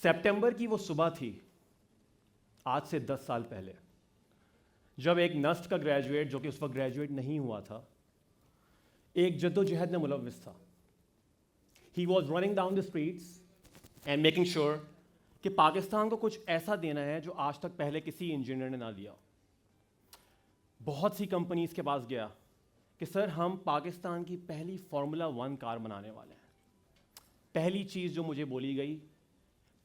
सितंबर की वो सुबह थी, आज से 10 साल पहले, जब एक नस्ट का ग्रेजुएट, जो कि उस वक्त ग्रेजुएट नहीं हुआ था, एक जद्दोजहद में मुलव्विस था. He was running down the streets and making sure कि पाकिस्तान को कुछ ऐसा देना है जो आज तक पहले किसी इंजीनियर ने ना दिया. बहुत सी कंपनीज के पास गया कि सर हम पाकिस्तान की पहली फार्मूला 1 कार बनाने वाले हैं. पहली चीज़ जो मुझे बोली गई,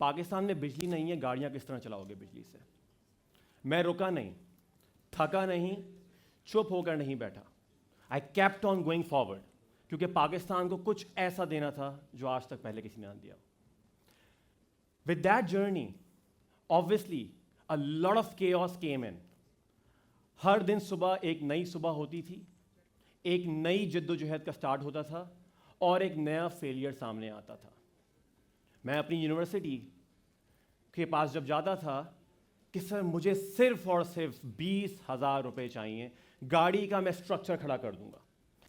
पाकिस्तान में बिजली नहीं है, गाड़ियाँ किस तरह चलाओगे बिजली से. मैं रुका नहीं, थका नहीं, चुप होकर नहीं बैठा. आई केप्ट ऑन गोइंग फॉरवर्ड, क्योंकि पाकिस्तान को कुछ ऐसा देना था जो आज तक पहले किसी ने ना दिया. With that journey obviously a lot of chaos came in. हर दिन सुबह एक नई सुबह होती थी, एक नई जद्दोजहद का स्टार्ट होता था और एक नया फेलियर सामने आता था. मैं अपनी यूनिवर्सिटी के पास जब जाता था कि सर मुझे सिर्फ और सिर्फ 20,000 रुपये चाहिए, गाड़ी का मैं स्ट्रक्चर खड़ा कर दूंगा,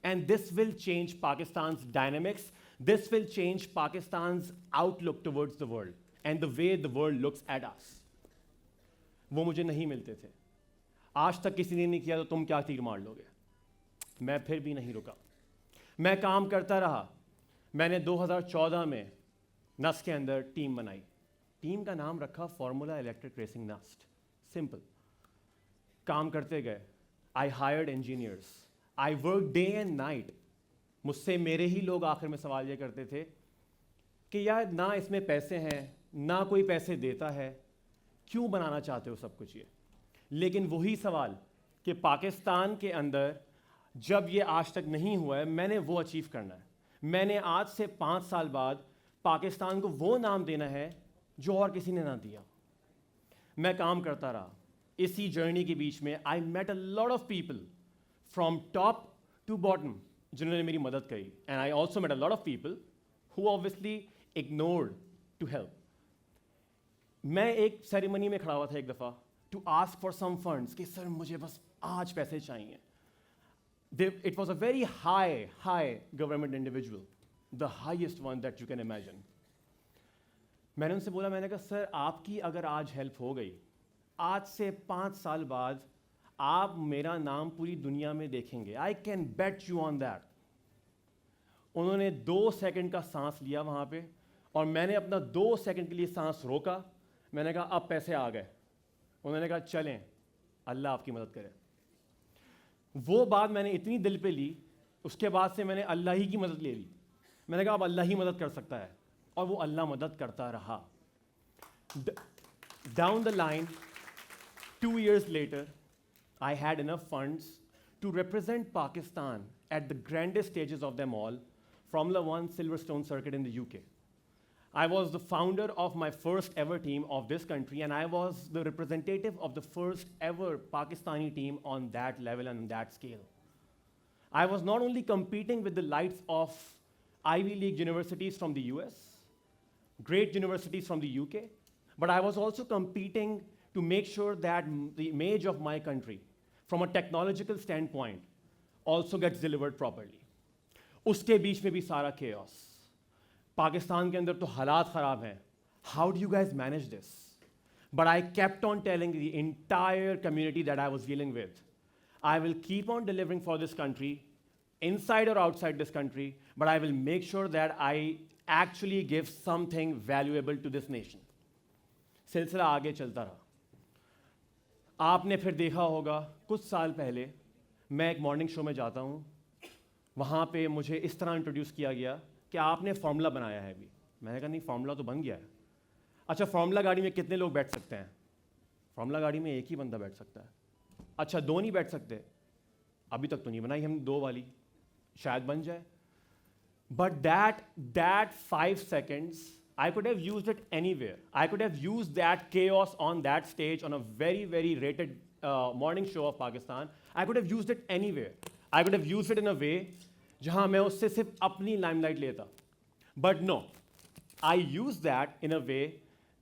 and this will change Pakistan dynamics, this will change Pakistan outlook towards the world and the way the world looks at us. वो मुझे नहीं मिलते थे. आज तक किसी ने नहीं किया तो तुम क्या तीर मार लोगे. मैं फिर भी नहीं रुका, मैं काम करता रहा. मैंने 2014 में नस्ट के अंदर टीम बनाई. टीम का नाम रखा formula electric racing NUST. Simple. काम करते गए. I hired engineers, I work day and night. मुझसे मेरे ही लोग आखिर में सवाल ये करते थे कि यार ना इसमें पैसे हैं, ना कोई पैसे देता है, क्यों बनाना चाहते हो सब कुछ ये. लेकिन वही सवाल कि पाकिस्तान के अंदर जब ये आज तक नहीं हुआ है, मैंने वो अचीव करना है. मैंने आज से 5 साल बाद पाकिस्तान को वो नाम देना है जो और किसी ने ना दिया. मैं काम करता रहा. इसी जर्नी के बीच में I met a lot of people from top to bottom जिन्होंने मेरी मदद करी, and I also met a lot of people who obviously ignored to help. मैं एक सेरेमनी में खड़ा हुआ था एक दफ़ा to ask for some funds कि सर मुझे बस आज पैसे चाहिए. It was a very high government individual, the highest one that you can imagine. मैंने उनसे बोला, मैंने कहा सर आपकी अगर आज हेल्प हो गई, आज से 5 साल बाद आप मेरा नाम पूरी दुनिया में देखेंगे. I can bet you on that. उन्होंने 2 सेकंड का सांस लिया वहाँ पे, और मैंने अपना 2 सेकंड के लिए सांस रोका. मैंने कहा अब पैसे आ गए. उन्होंने कहा चलें, अल्लाह आपकी मदद करे. वो बात मैंने इतनी दिल पे ली, उसके बाद से मैंने अल्लाह ही की मदद ले ली. मैंने कहा अब अल्लाह ही मदद कर सकता है, और वो अल्लाह मदद करता रहा. Down the line 2 years later I had enough funds to represent Pakistan at the grandest stages of them all, Formula 1 Silverstone circuit in the UK. I was the founder of my first ever team of this country, and I was the representative of the first ever Pakistani team on that level and on that scale. I was not only competing with the likes of Ivy League universities from the US, great universities from the UK, but I was also competing to make sure that the image of my country, from a technological standpoint, also gets delivered properly. उसके बीच में भी सारा chaos. Pakistan के अंदर तो हालात ख़राब हैं. How do you guys manage this? But I kept on telling the entire community that I was dealing with, I will keep on delivering for this country, inside और outside this country, but I will make sure that I actually give something valuable to this nation. सिलसिला आगे चलता रहा. आपने फिर देखा होगा कुछ साल पहले मैं एक मॉर्निंग शो में जाता हूँ. वहाँ पे मुझे इस तरह इंट्रोड्यूस किया गया कि आपने फार्मूला बनाया है अभी. मैंने कहा नहीं, फार्मूला तो बन गया है. अच्छा, फार्मूला गाड़ी में कितने लोग बैठ सकते हैं? फार्मूला गाड़ी में एक ही बंदा बैठ सकता है. अच्छा, 2 नहीं बैठ सकते? अभी तक तो नहीं बनाई हमने 2 वाली, शायद बन जाए. But that 5 seconds I could have used it anywhere. I could have used that chaos on that stage on a very rated morning show of Pakistan. I could have used it anywhere. I could have used it in a way जहाँ मैं उससे सिर्फ अपनी limelight लेता. But no, I use that in a way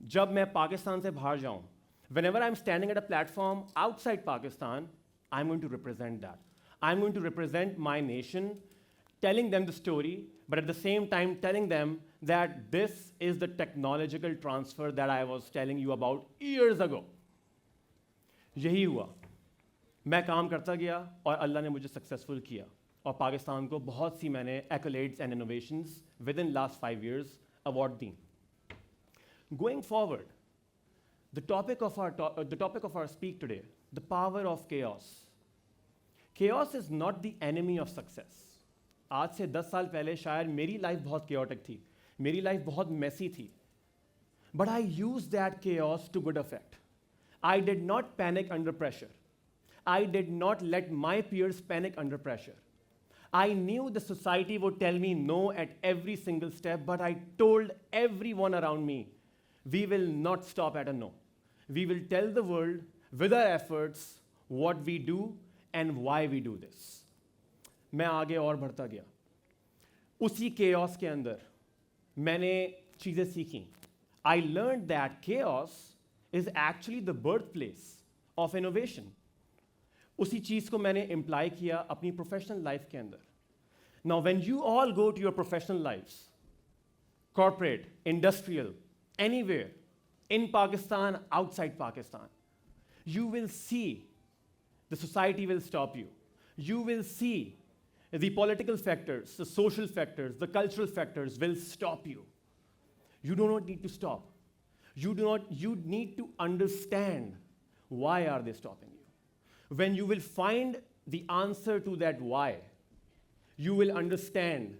जब मैं पाकिस्तान से बाहर जाऊँ. whenever I'm standing at a platform outside Pakistan, I'm going to represent that. I'm going to represent my nation telling them the story, but at the same time telling them that this is the technological transfer that I was telling you about years ago. यही हुआ. मैं काम करता गया और अल्लाह ने मुझे successful किया और पाकिस्तान को बहुत सी मैंने accolades and innovations within last 5 years award the. Going forward, the topic of our speak today, the power of chaos. Chaos is not the enemy of success. आज से 10 साल पहले शायद मेरी लाइफ बहुत chaotic थी, मेरी लाइफ बहुत messy थी. But I used that chaos to good effect. I did not panic under pressure. I did not let my peers panic under pressure. I knew the society would tell me no at every single step, but I told everyone around me, we will not stop at a no. We will tell the world with our efforts what we do and why we do this. मैं आगे और बढ़ता गया. उसी chaos के अंदर मैंने चीज़ें सीखी. I learned that chaos is actually the birthplace of innovation. उसी चीज़ को मैंने इम्प्लाई किया अपनी प्रोफेशनल लाइफ के अंदर. Now, when you all go to your professional lives, corporate, industrial, anywhere, in Pakistan, outside Pakistan, you will see the society will stop you. You will see the political factors, the social factors, the cultural factors will stop you. You do not need to stop. You need to understand why are they stopping you. When you will find the answer to that why, you will understand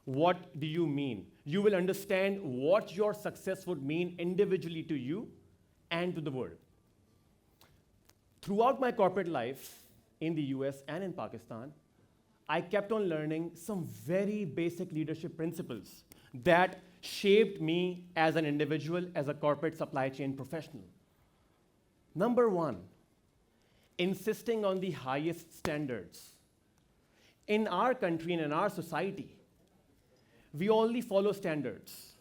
what do you mean. You will understand what your success would mean individually to you and to the world. Throughout my corporate life in the US and in Pakistan, I kept on learning some very basic leadership principles that shaped me as an individual, as a corporate supply chain professional. Number one, insisting on the highest standards. In our country and in our society, we only follow standards.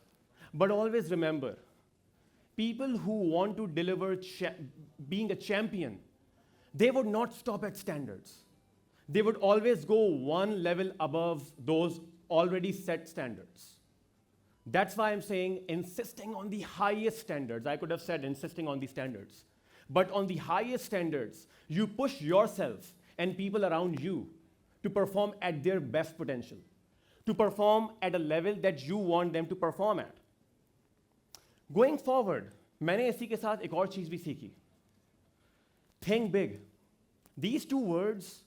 But always remember, people who want to deliver being a champion, they would not stop at standards. They would always go one level above those already set standards. That's why I'm saying insisting on the highest standards. I could have said insisting on the standards. But on the highest standards, you push yourself and people around you to perform at their best potential, to perform at a level that you want them to perform at. Going forward, मैंने इसी के साथ एक और चीज़ भी सीखी. Think big. These two words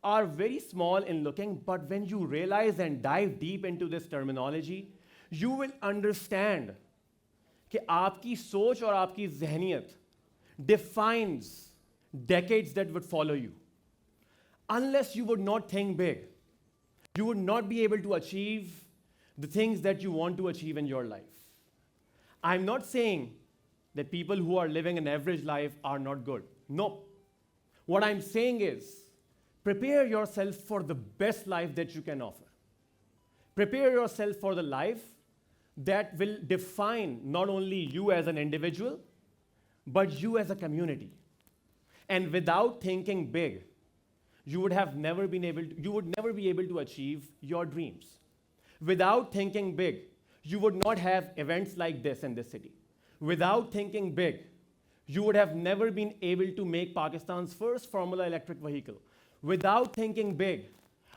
are very small in looking, but when you realize and dive deep into this terminology, you will understand कि आपकी सोच और आपकी ज़हनियत defines decades that would follow you. Unless you would not think big, you would not be able to achieve the things that you want to achieve in your life. I'm not saying that people who are living an average life are not good. No. What I'm saying is, prepare yourself for the best life that you can offer. Prepare yourself for the life that will define not only you as an individual, but you as a community. And without thinking big, you would never be able to achieve your dreams. Without thinking big, you would not have events like this in this city. Without thinking big, you would have never been able to make Pakistan's first Formula electric vehicle. Without thinking big,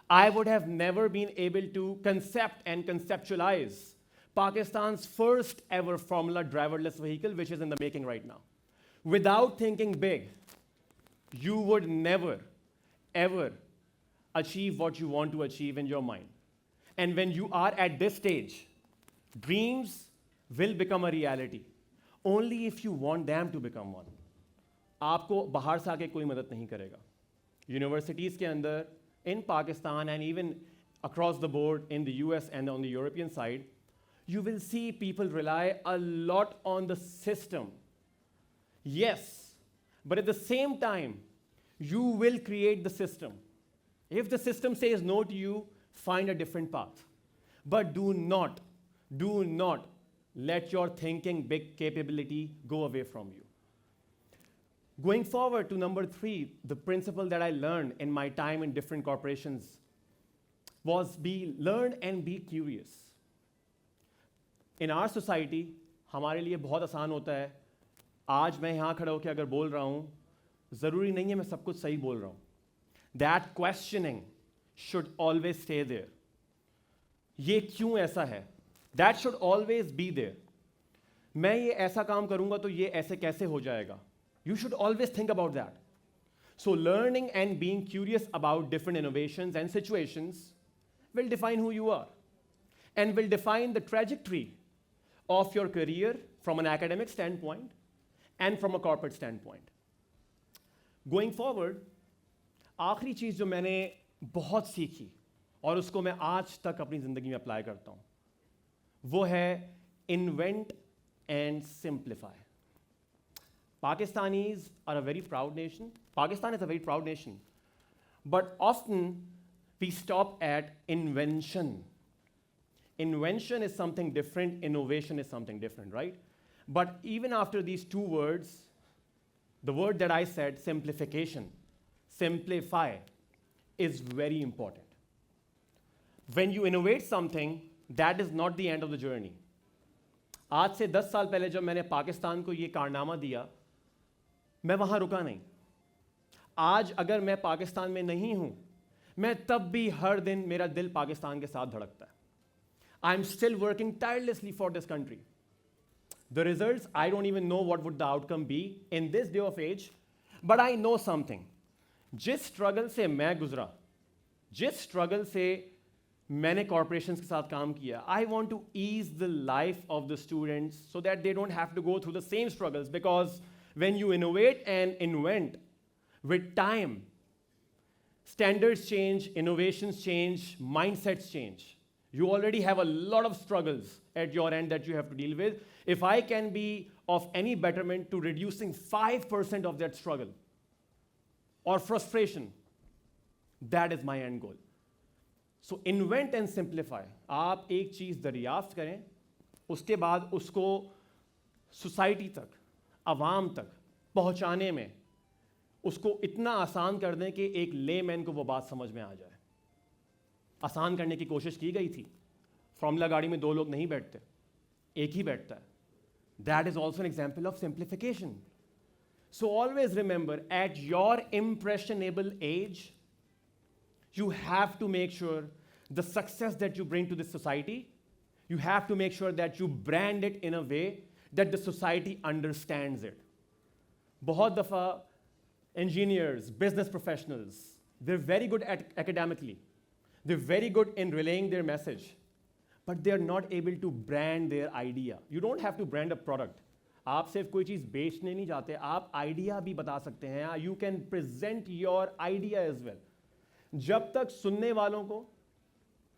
I would have never been able to concept and conceptualize Pakistan's first ever Formula driverless vehicle, which is in the making right now. Without thinking big, you would never, ever achieve what you want to achieve in your mind. And when you are at this stage, dreams will become a reality only if you want them to become one. आपको बाहर से आके कोई मदद नहीं करेगा. Universities के अंदर, in Pakistan and even across the board in the US and on the European side, you will see people rely a lot on the system. Yes, but at the same time, you will create the system. If the system says no to you, find a different path. But do not let your thinking big capability go away from you. Going forward to number 3, the principle that I learned in my time in different corporations. was be learn and be curious. In our society हमारे लिए बहुत आसान होता है, आज मैं यहाँ खड़ा होकर अगर बोल रहा हूँ, ज़रूरी नहीं है मैं सब कुछ सही बोल रहा हूँ. That questioning should always stay there. ये क्यों ऐसा है? That should always be there. मैं ये ऐसा काम करूँगा तो ये ऐसे कैसे हो जाएगा? You should always think about that. So learning and being curious about different innovations and situations will define who you are and will define the trajectory of your career from an academic standpoint and from a corporate standpoint. Going forward, आखिरी चीज़ जो मैंने बहुत सीखी और उसको मैं आज तक अपनी ज़िंदगी में अप्लाई करता हूँ, वो है invent and simplify. Pakistanis are a very proud nation. Pakistan is a very proud nation. But often we stop at invention. Invention is something different, innovation is something different, right? But even after these two words, the word that I said, simplification, simplify, is very important. When you innovate something, that is not the end of the journey. आज से 10 साल पहले जब मैंने पाकिस्तान को ये कारनामा दिया, मैं वहाँ रुका नहीं. आज अगर मैं पाकिस्तान में नहीं हूँ, मैं तब भी हर दिन मेरा दिल पाकिस्तान के साथ धड़कता है. I am still working tirelessly for this country. The results, I don't even know what would the outcome be in this day of age, but I know something. जिस स्ट्रगल से मैं गुजरा, जिस स्ट्रगल से मैंने कॉर्पोरेशंस के साथ काम किया, I want to ease the life of the students so that they don't have to go through the same struggles, because when you innovate and invent, with time, standards change, innovations change, mindsets change. You already have a lot of struggles at your end that you have to deal with. If I can be of any betterment to reducing 5% of that struggle or frustration, that is my end goal. So invent and simplify. आप एक चीज़ दरियाफ्त करें, उसके बाद उसको society तक, आवाम तक पहुंचाने में उसको इतना आसान कर दें कि एक लेमैन को वो बात समझ में आ जाए. आसान करने की कोशिश की गई थी. फॉर्मूला गाड़ी में 2 लोग नहीं बैठते, एक ही बैठता है. That is also an example of simplification. So always remember, at your impressionable age, you have to make sure the success that you bring to this society, you have to make sure that you brand it in a way that the society understands it. बहुत दफ़ा engineers, business professionals, they're very good at academically. They're very good in relaying their message, but they're not able to brand their idea. You don't have to brand a product. आप सिर्फ कोई चीज़ बेचने नहीं जाते, आप idea भी बता सकते हैं. You can present your idea as well. जब तक सुनने वालों को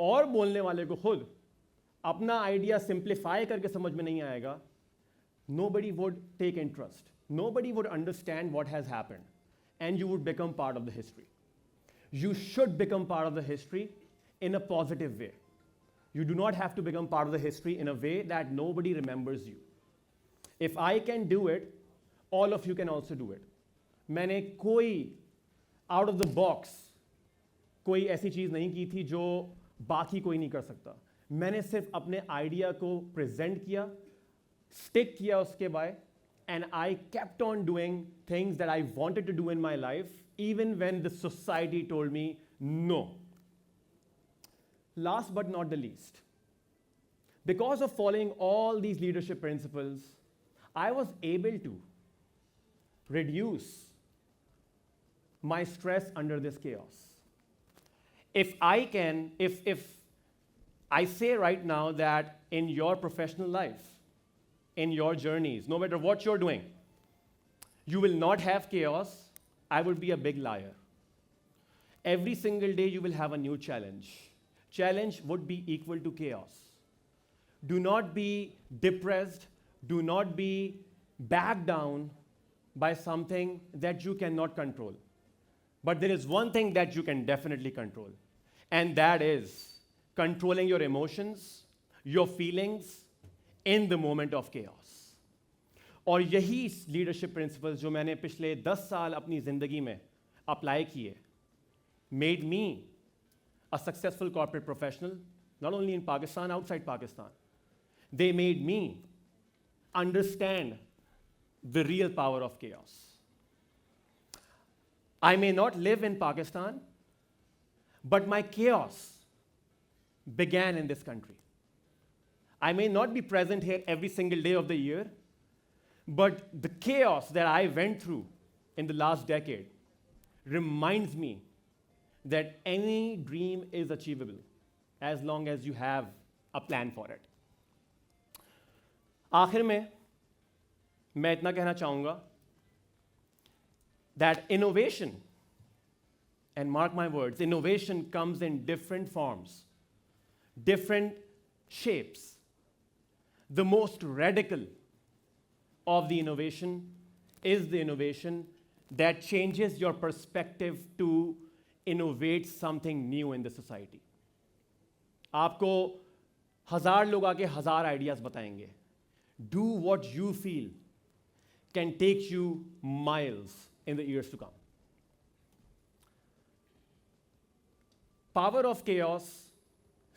और बोलने वाले को खुद अपना आइडिया सिंप्लीफाई करके समझ में नहीं आएगा, nobody would take interest. Nobody would understand what has happened, and you would become part of the history. You should become part of the history in a positive way. You do not have to become part of the history in a way that nobody remembers you. If I can do it, all of you can also do it. मैंने कोई out of the box कोई ऐसी चीज़ नहीं की थी जो बाकी कोई नहीं कर सकता. मैंने सिर्फ अपने आइडिया को प्रेजेंट किया, स्टिक किया उसके bye, and I kept on doing things that I wanted to do in my life, even when the society told me no. Last but not the least, because of following all these leadership principles, I was able to reduce my stress under this chaos. If I say right now that in your professional life, in your journeys, no matter what you're doing, you will not have chaos, I would be a big liar. Every single day you will have a new challenge. Challenge would be equal to chaos. Do not be depressed, do not be backed down by something that you cannot control. But there is one thing that you can definitely control, and that is controlling your emotions, your feelings, in the moment of chaos. और यही leadership principles जो मैंने पिछले 10 साल अपनी ज़िंदगी में apply किए made me a successful corporate professional, not only in Pakistan, outside Pakistan. They made me understand the real power of chaos. I may not live in Pakistan, but my chaos began in this country. I may not be present here every single day of the year, but the chaos that I went through in the last decade reminds me that any dream is achievable as long as you have a plan for it. आखिर में मैं इतना कहना चाहूँगा that innovation, and mark my words, innovation comes in different forms, different shapes. The most radical of the innovation is the innovation that changes your perspective to innovate something new in the society. आपको 1000 लोग आके 1000 ideas बताएंगे. Do what you feel can take you miles in the years to come. Power of chaos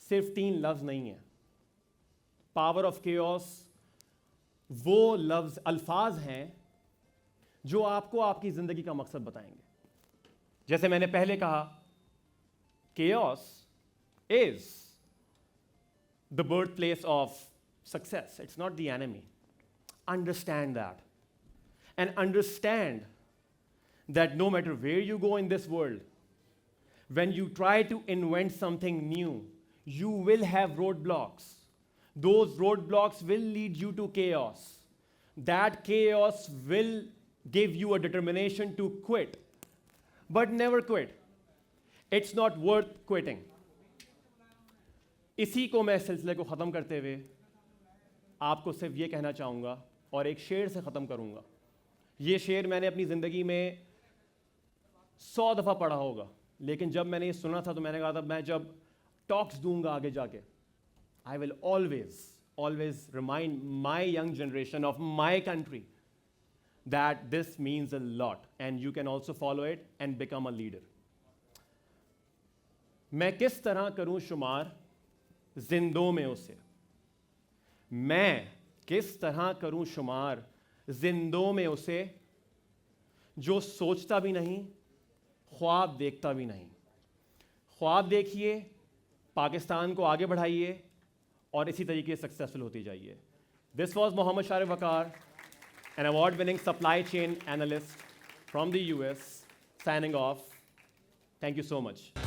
सिर्फ 3 लफ्ज नहीं है. Power of chaos वो लफ्ज अल्फाज हैं जो आपको आपकी जिंदगी का मकसद बताएंगे. जैसे मैंने पहले कहा, chaos is the birth place of success. It's not the enemy. Understand that and understand that no matter where you go in this world, when you try to invent something new, you will have roadblocks. Those roadblocks will lead you to chaos. That chaos will give you a determination to quit. But never quit. It's not worth quitting. इसी को मैं इस सिलसिले को ख़त्म करते हुए आपको सिर्फ ये कहना चाहूँगा और एक शेर से ख़त्म करूँगा. ये शेर मैंने अपनी ज़िंदगी में 100 दफ़ा पढ़ा होगा, लेकिन जब मैंने ये सुना था तो मैंने कहा था मैं जब टॉक्स दूंगा आगे जाके, I will always remind my young generation of my country that this means a lot and you can also follow it and become a leader. मैं किस तरह करूं शुमार जिंदों में उसे, मैं किस तरह करूं शुमार जिंदों में उसे जो सोचता भी नहीं, ख्वाब देखता भी नहीं. ख्वाब देखिए, पाकिस्तान को आगे बढ़ाइए और इसी तरीके से सक्सेसफुल होती जाइए. This was Mohammad Sharif Waqar, an award winning supply chain analyst from the US, signing off. Thank you so much.